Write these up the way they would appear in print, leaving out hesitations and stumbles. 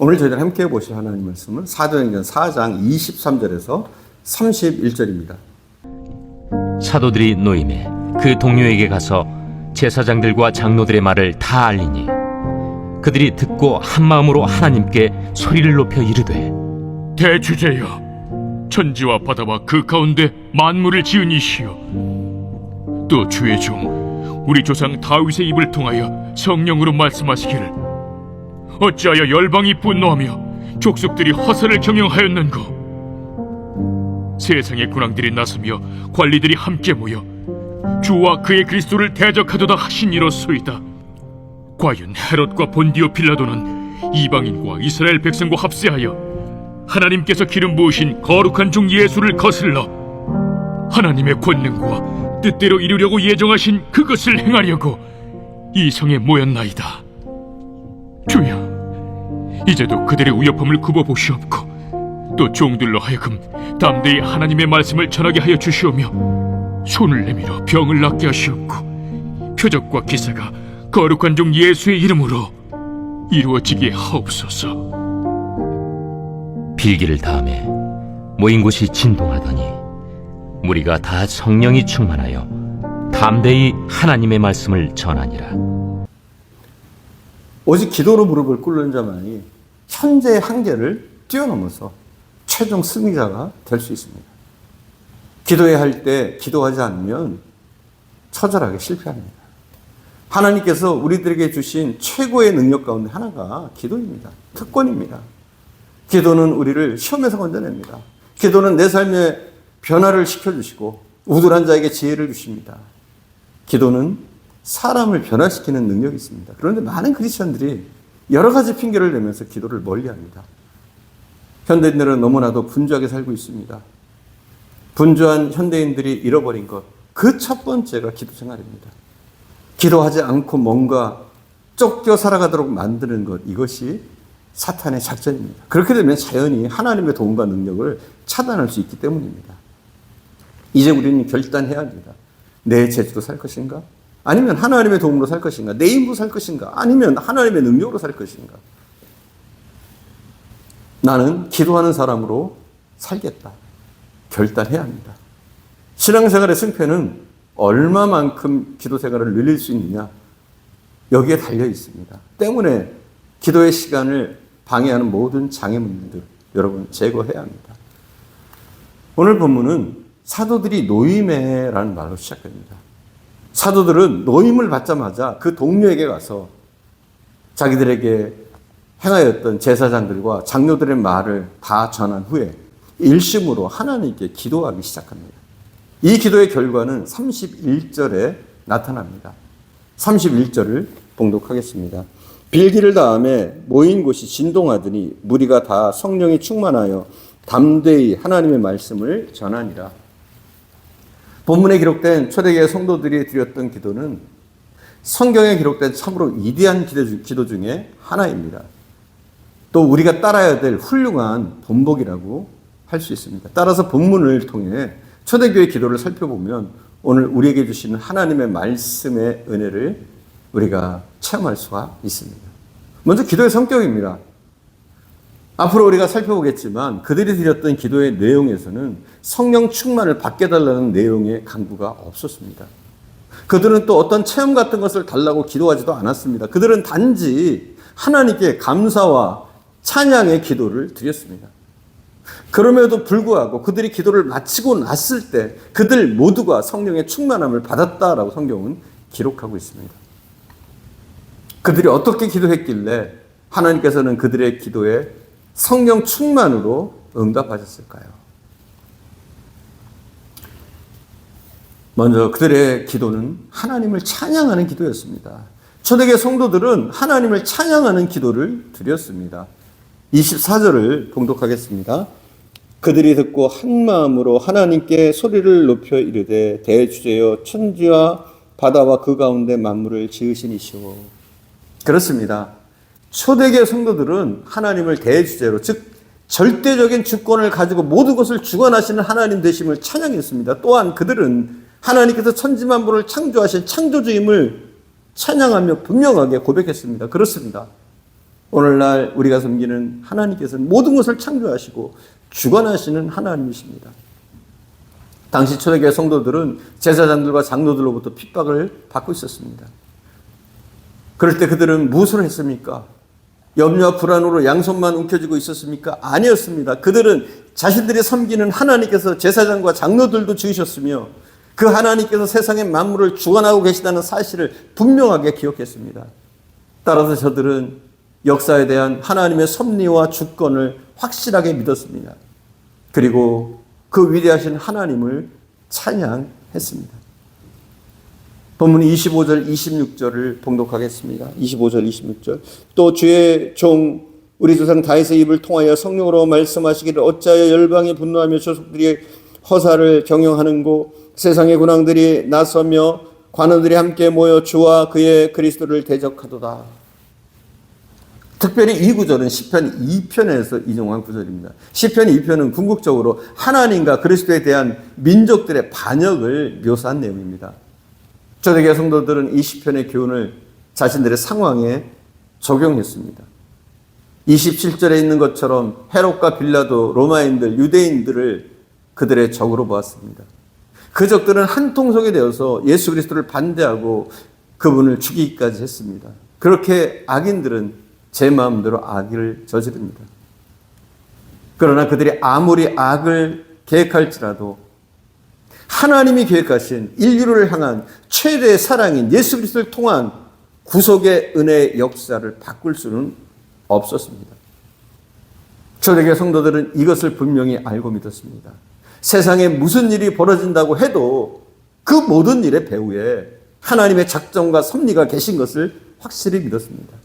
오늘 저희들 함께 보실 하나님 말씀은 사도행전 4장 23절에서 31절입니다. 사도들이 노임에 그 동료에게 가서 제사장들과 장로들의 말을 다 알리니 그들이 듣고 한 마음으로 하나님께 소리를 높여 이르되, 대주제여, 천지와 바다와 그 가운데 만물을 지은 이시여, 또 주의 종 우리 조상 다윗의 입을 통하여 성령으로 말씀하시기를 어찌하여 열방이 분노하며 족속들이 허세를 경영하였는고. 세상의 군왕들이 나서며 관리들이 함께 모여 주와 그의 그리스도를 대적하도다 하시니로소이다. 과연 헤롯과 본디오 빌라도는 이방인과 이스라엘 백성과 합세하여 하나님께서 기름 부으신 거룩한 종 예수를 거슬러 하나님의 권능과 뜻대로 이루려고 예정하신 그것을 행하려고 이 성에 모였나이다. 주여, 이제도 그들의 우여픔을 굽어보시옵고 또 종들로 하여금 담대히 하나님의 말씀을 전하게 하여 주시오며 손을 내밀어 병을 낫게 하시옵고 표적과 기사가 거룩한 종 예수의 이름으로 이루어지게 하옵소서. 빌기를 다음에 모인 곳이 진동하더니 무리가 다 성령이 충만하여 담대히 하나님의 말씀을 전하니라. 오직 기도로 무릎을 꿇는 자만이 현재의 한계를 뛰어넘어서 최종 승리자가 될 수 있습니다. 기도해야 할 때 기도하지 않으면 처절하게 실패합니다. 하나님께서 우리들에게 주신 최고의 능력 가운데 하나가 기도입니다. 특권입니다. 기도는 우리를 시험에서 건져냅니다. 기도는 내 삶에 변화를 시켜주시고 우둔한 자에게 지혜를 주십니다. 기도는 사람을 변화시키는 능력이 있습니다. 그런데 많은 크리스천들이 여러 가지 핑계를 내면서 기도를 멀리합니다. 현대인들은 너무나도 분주하게 살고 있습니다. 분주한 현대인들이 잃어버린 것, 그 첫 번째가 기도 생활입니다. 기도하지 않고 뭔가 쫓겨 살아가도록 만드는 것, 이것이 사탄의 작전입니다. 그렇게 되면 자연히 하나님의 도움과 능력을 차단할 수 있기 때문입니다. 이제 우리는 결단해야 합니다. 내 재주로 살 것인가? 아니면 하나님의 도움으로 살 것인가? 내 힘으로 살 것인가? 아니면 하나님의 능력으로 살 것인가? 나는 기도하는 사람으로 살겠다. 결단해야 합니다. 신앙생활의 승패는 얼마만큼 기도 생활을 늘릴 수 있느냐, 여기에 달려 있습니다. 때문에 기도의 시간을 방해하는 모든 장애물들 여러분 제거해야 합니다. 오늘 본문은 사도들이 노임에라는 말로 시작됩니다. 사도들은 노임을 받자마자 그 동료에게 가서 자기들에게 행하였던 제사장들과 장로들의 말을 다 전한 후에 일심으로 하나님께 기도하기 시작합니다. 이 기도의 결과는 31절에 나타납니다. 31절을 봉독하겠습니다. 빌기를 다음에 모인 곳이 진동하더니 무리가 다 성령이 충만하여 담대히 하나님의 말씀을 전하니라. 본문에 기록된 초대교회 성도들이 드렸던 기도는 성경에 기록된 참으로 위대한 기도 중에 하나입니다. 또 우리가 따라야 될 훌륭한 본보기라고 할 수 있습니다. 따라서 본문을 통해 초대교회 기도를 살펴보면 오늘 우리에게 주시는 하나님의 말씀의 은혜를 우리가 체험할 수가 있습니다. 먼저 기도의 성격입니다. 앞으로 우리가 살펴보겠지만 그들이 드렸던 기도의 내용에서는 성령 충만을 받게 달라는 내용의 강구가 없었습니다. 그들은 또 어떤 체험 같은 것을 달라고 기도하지도 않았습니다. 그들은 단지 하나님께 감사와 찬양의 기도를 드렸습니다. 그럼에도 불구하고 그들이 기도를 마치고 났을 때 그들 모두가 성령의 충만함을 받았다라고 성경은 기록하고 있습니다. 그들이 어떻게 기도했길래 하나님께서는 그들의 기도에 성령 충만으로 응답하셨을까요? 먼저 그들의 기도는 하나님을 찬양하는 기도였습니다. 초대교회 성도들은 하나님을 찬양하는 기도를 드렸습니다. 24절을 봉독하겠습니다. 그들이 듣고 한 마음으로 하나님께 소리를 높여 이르되 대주제여 천지와 바다와 그 가운데 만물을 지으신 이시오. 그렇습니다. 초대교회 성도들은 하나님을 대주제로, 즉 절대적인 주권을 가지고 모든 것을 주관하시는 하나님 되심을 찬양했습니다. 또한 그들은 하나님께서 천지만물을 창조하신 창조주임을 찬양하며 분명하게 고백했습니다. 그렇습니다. 오늘날 우리가 섬기는 하나님께서는 모든 것을 창조하시고 주관하시는 하나님이십니다. 당시 초대교회 성도들은 제사장들과 장로들로부터 핍박을 받고 있었습니다. 그럴 때 그들은 무엇을 했습니까? 염려와 불안으로 양손만 움켜쥐고 있었습니까? 아니었습니다. 그들은 자신들이 섬기는 하나님께서 제사장과 장로들도 지으셨으며 그 하나님께서 세상의 만물을 주관하고 계시다는 사실을 분명하게 기억했습니다. 따라서 저들은 역사에 대한 하나님의 섭리와 주권을 확실하게 믿었습니다. 그리고 그 위대하신 하나님을 찬양했습니다. 본문 25절, 26절을 봉독하겠습니다. 25절, 26절. 또 주의 종 우리 조상 다윗의 입을 통하여 성령으로 말씀하시기를 어찌하여 열방이 분노하며 조속들이 허사를 경영하는고 세상의 군왕들이 나서며 관원들이 함께 모여 주와 그의 그리스도를 대적하도다. 특별히 이 구절은 시편 2편에서 인용한 구절입니다. 시편 2편은 궁극적으로 하나님과 그리스도에 대한 민족들의 반역을 묘사한 내용입니다. 초대교회 성도들은 이 시편의 교훈을 자신들의 상황에 적용했습니다. 27절에 있는 것처럼 헤롯과 빌라도 로마인들, 유대인들을 그들의 적으로 보았습니다. 그 적들은 한 통속이 되어서 예수 그리스도를 반대하고 그분을 죽이기까지 했습니다. 그렇게 악인들은 제 마음대로 악을 저지릅니다. 그러나 그들이 아무리 악을 계획할지라도 하나님이 계획하신 인류를 향한 최대의 사랑인 예수 그리스도를 통한 구속의 은혜의 역사를 바꿀 수는 없었습니다. 초대교회 성도들은 이것을 분명히 알고 믿었습니다. 세상에 무슨 일이 벌어진다고 해도 그 모든 일의 배후에 하나님의 작정과 섭리가 계신 것을 확실히 믿었습니다.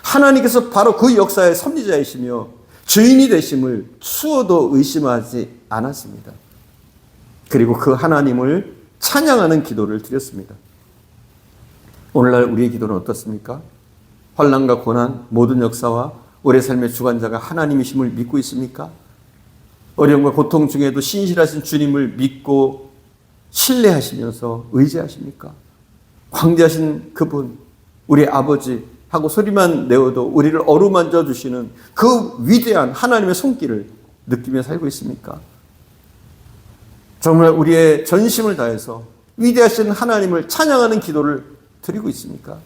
하나님께서 바로 그 역사의 섭리자이시며 주인이 되심을 추호도 의심하지 않았습니다. 그리고 그 하나님을 찬양하는 기도를 드렸습니다. 오늘날 우리의 기도는 어떻습니까? 환난과 고난, 모든 역사와 우리의 삶의 주관자가 하나님이심을 믿고 있습니까? 어려움과 고통 중에도 신실하신 주님을 믿고 신뢰하시면서 의지하십니까? 광대하신 그분, 우리 아버지 하고 소리만 내어도 우리를 어루만져 주시는 그 위대한 하나님의 손길을 느끼며 살고 있습니까? 정말 우리의 전심을 다해서 위대하신 하나님을 찬양하는 기도를 드리고 있습니까?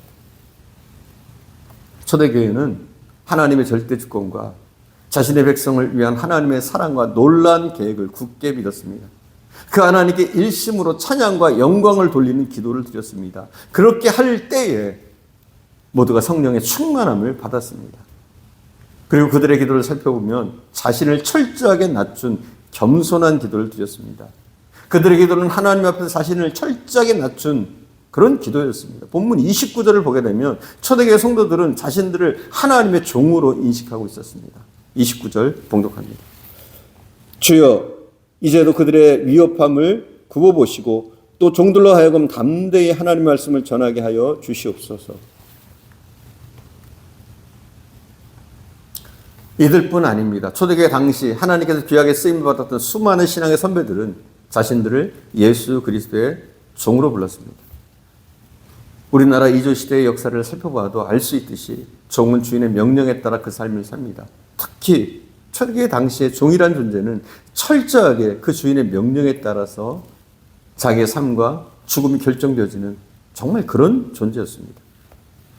초대교회는 하나님의 절대 주권과 자신의 백성을 위한 하나님의 사랑과 놀라운 계획을 굳게 믿었습니다. 그 하나님께 일심으로 찬양과 영광을 돌리는 기도를 드렸습니다. 그렇게 할 때에 모두가 성령의 충만함을 받았습니다. 그리고 그들의 기도를 살펴보면 자신을 철저하게 낮춘 겸손한 기도를 드렸습니다. 그들의 기도는 하나님 앞에서 자신을 철저하게 낮춘 그런 기도였습니다. 본문 29절을 보게 되면 초대교회 성도들은 자신들을 하나님의 종으로 인식하고 있었습니다. 29절 봉독합니다. 주여 이제도 그들의 위협함을 굽어보시고 또 종들로 하여금 담대히 하나님의 말씀을 전하게 하여 주시옵소서. 이들뿐 아닙니다. 초대교회 당시 하나님께서 귀하게 쓰임을 받았던 수많은 신앙의 선배들은 자신들을 예수 그리스도의 종으로 불렀습니다. 우리나라 이조 시대의 역사를 살펴봐도 알 수 있듯이 종은 주인의 명령에 따라 그 삶을 삽니다. 특히 초대교회 당시의 종이란 존재는 철저하게 그 주인의 명령에 따라서 자기의 삶과 죽음이 결정되어지는 정말 그런 존재였습니다.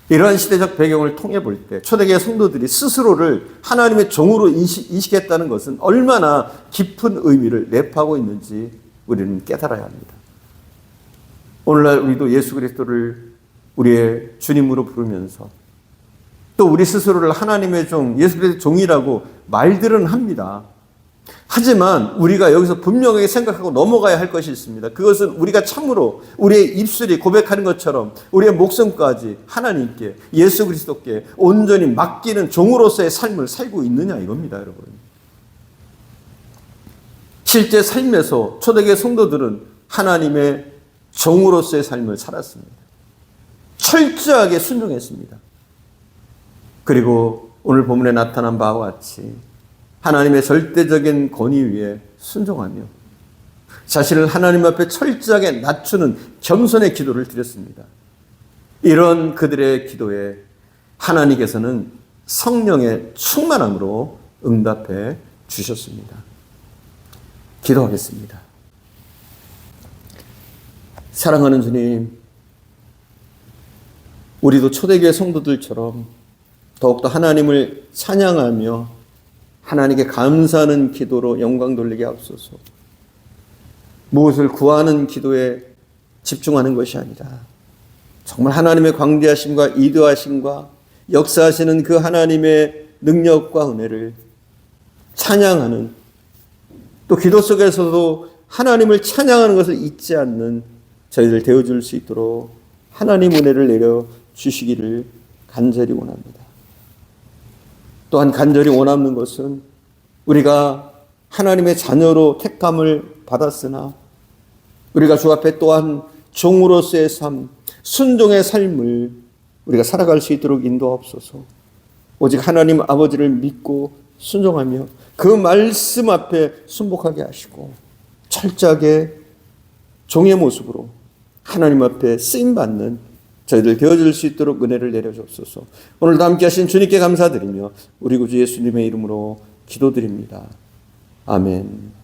이러한 시대적 배경을 통해 볼 때 초대교회 성도들이 스스로를 하나님의 종으로 인식했다는 것은 얼마나 깊은 의미를 내포하고 있는지 우리는 깨달아야 합니다. 오늘날 우리도 예수 그리스도를 우리의 주님으로 부르면서 또 우리 스스로를 하나님의 종, 예수 그리스도의 종이라고 말들은 합니다. 하지만 우리가 여기서 분명하게 생각하고 넘어가야 할 것이 있습니다. 그것은 우리가 참으로 우리의 입술이 고백하는 것처럼 우리의 목숨까지 하나님께, 예수 그리스도께 온전히 맡기는 종으로서의 삶을 살고 있느냐 이겁니다, 여러분. 실제 삶에서 초대교회 성도들은 하나님의 종으로서의 삶을 살았습니다. 철저하게 순종했습니다. 그리고 오늘 본문에 나타난 바와 같이 하나님의 절대적인 권위 위에 순종하며 자신을 하나님 앞에 철저하게 낮추는 겸손의 기도를 드렸습니다. 이런 그들의 기도에 하나님께서는 성령의 충만함으로 응답해 주셨습니다. 기도하겠습니다. 사랑하는 주님, 우리도 초대교회 성도들처럼 더욱더 하나님을 찬양하며 하나님께 감사하는 기도로 영광 돌리게 하옵소서. 무엇을 구하는 기도에 집중하는 것이 아니라 정말 하나님의 광대하심과 이도하심과 역사하시는 그 하나님의 능력과 은혜를 찬양하는, 또 기도 속에서도 하나님을 찬양하는 것을 잊지 않는 저희들 되어줄 수 있도록 하나님 은혜를 내려 주시기를 간절히 원합니다. 또한 간절히 원하는 것은 우리가 하나님의 자녀로 택함을 받았으나 우리가 주 앞에 또한 종으로서의 삶, 순종의 삶을 우리가 살아갈 수 있도록 인도하옵소서. 오직 하나님 아버지를 믿고 순종하며 그 말씀 앞에 순복하게 하시고 철저하게 종의 모습으로 하나님 앞에 쓰임받는 저희들 되어줄 수 있도록 은혜를 내려주옵소서. 오늘도 함께 하신 주님께 감사드리며 우리 구주 예수님의 이름으로 기도드립니다. 아멘.